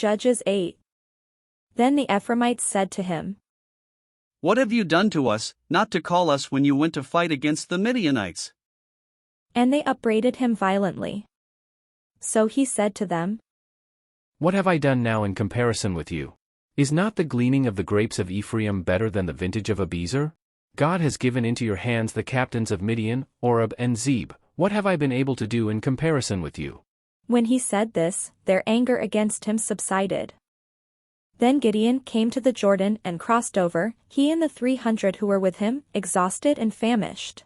Judges 8. Then the Ephraimites said to him, "What have you done to us, not to call us when you went to fight against the Midianites?" And they upbraided him violently. So he said to them, "What have I done now in comparison with you? Is not the gleaning of the grapes of Ephraim better than the vintage of Abiezer? God has given into your hands the captains of Midian, Oreb and Zeb. What have I been able to do in comparison with you?" When he said this, their anger against him subsided. Then Gideon came to the Jordan and crossed over, he and the 300 who were with him, exhausted and famished.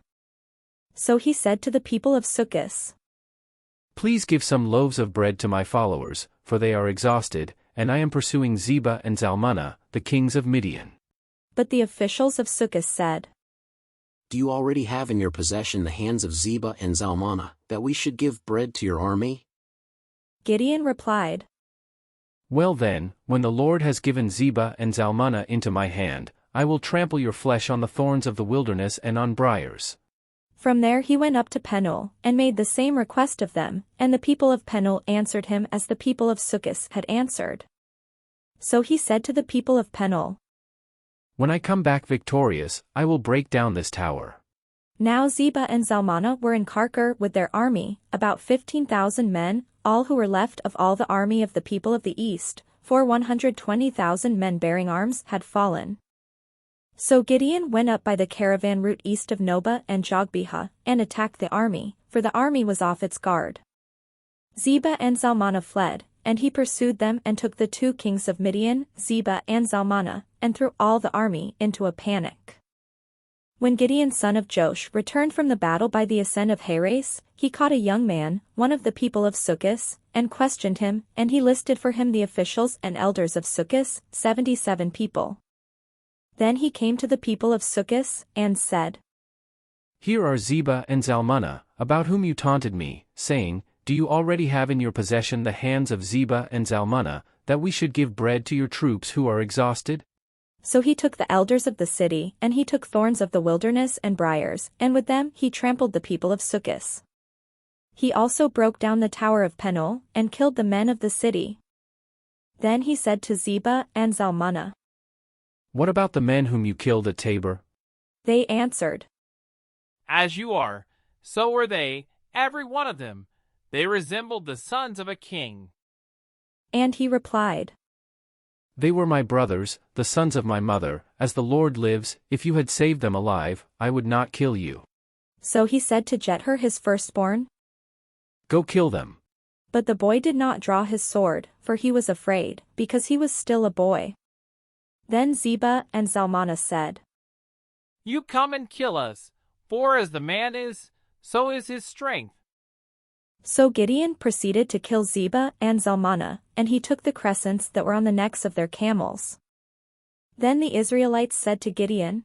So he said to the people of Succos, "Please give some loaves of bread to my followers, for they are exhausted, and I am pursuing Zebah and Zalmunna, the kings of Midian." But the officials of Succos said, "Do you already have in your possession the hands of Zebah and Zalmunna, that we should give bread to your army?" Gideon replied, "Well then, when the Lord has given Zebah and Zalmunna into my hand, I will trample your flesh on the thorns of the wilderness and on briars." From there he went up to Penuel, and made the same request of them, and the people of Penuel answered him as the people of Succos had answered. So he said to the people of Penuel, "When I come back victorious, I will break down this tower." Now Zebah and Zalmunna were in Karkor with their army, about 15,000 men, all who were left of all the army of the people of the east, for 120,000 men bearing arms had fallen. So Gideon went up by the caravan route east of Nobah and Jogbehah, and attacked the army, for the army was off its guard. Zebah and Zalmunna fled, and he pursued them and took the 2 kings of Midian, Zebah and Zalmunna, and threw all the army into a panic. When Gideon son of Joash returned from the battle by the ascent of Heres, he caught a young man, one of the people of Succos, and questioned him, and he listed for him the officials and elders of Succos, 77 people. Then he came to the people of Succos, and said, "Here are Zebah and Zalmunna, about whom you taunted me, saying, 'Do you already have in your possession the hands of Zebah and Zalmunna, that we should give bread to your troops who are exhausted?'" So he took the elders of the city, and he took thorns of the wilderness and briars, and with them he trampled the people of Succos. He also broke down the tower of Penuel, and killed the men of the city. Then he said to Zebah and Zalmunna, "What about the men whom you killed at Tabor?" They answered, "As you are, so were they, every one of them. They resembled the sons of a king." And he replied, "They were my brothers, the sons of my mother. As the Lord lives, if you had saved them alive, I would not kill you." So he said to Jether his firstborn, "Go kill them." But the boy did not draw his sword, for he was afraid, because he was still a boy. Then Zebah and Zalmunna said, "You come and kill us, for as the man is, so is his strength." So Gideon proceeded to kill Zebah and Zalmunna, and he took the crescents that were on the necks of their camels. Then the Israelites said to Gideon,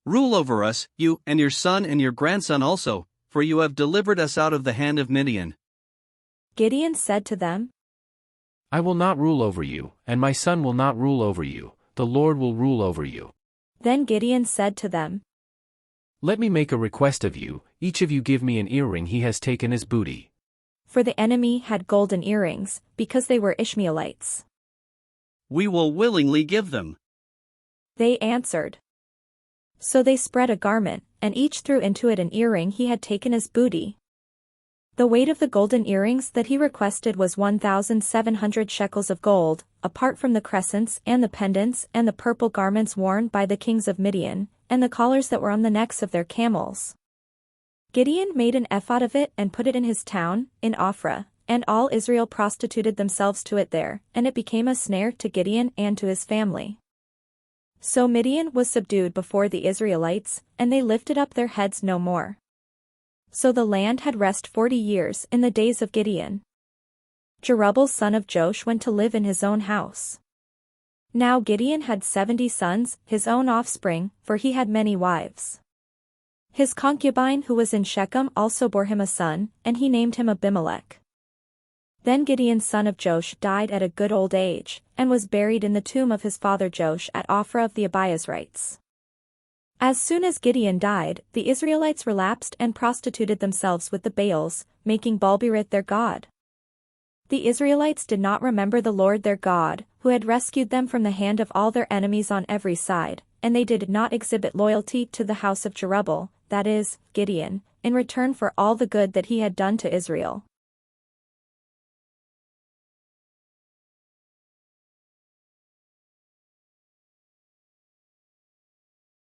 "Rule over us, you and your son and your grandson also, for you have delivered us out of the hand of Midian." Gideon said to them, "I will not rule over you, and my son will not rule over you. The Lord will rule over you." Then Gideon said to them, "Let me make a request of you, each of you give me an earring he has taken as booty." For the enemy had golden earrings, because they were Ishmaelites. "We will willingly give them." They answered. So they spread a garment, and each threw into it an earring he had taken as booty. The weight of the golden earrings that he requested was 1,700 shekels of gold, apart from the crescents and the pendants and the purple garments worn by the kings of Midian, and the collars that were on the necks of their camels. Gideon made an ephod of it and put it in his town, in Ophrah, and all Israel prostituted themselves to it there, and it became a snare to Gideon and to his family. So Midian was subdued before the Israelites, and they lifted up their heads no more. So the land had rest 40 years in the days of Gideon. Jerubbaal son of Joash went to live in his own house. Now Gideon had 70 sons, his own offspring, for he had many wives. His concubine who was in Shechem also bore him a son, and he named him Abimelech. Then Gideon son of Joash died at a good old age, and was buried in the tomb of his father Joash at Ophrah of the Abiezrites. As soon as Gideon died, the Israelites relapsed and prostituted themselves with the Baals, making Baal-berith their god. The Israelites did not remember the Lord their God, who had rescued them from the hand of all their enemies on every side, and they did not exhibit loyalty to the house of Jerubbaal, that is, Gideon, in return for all the good that he had done to Israel.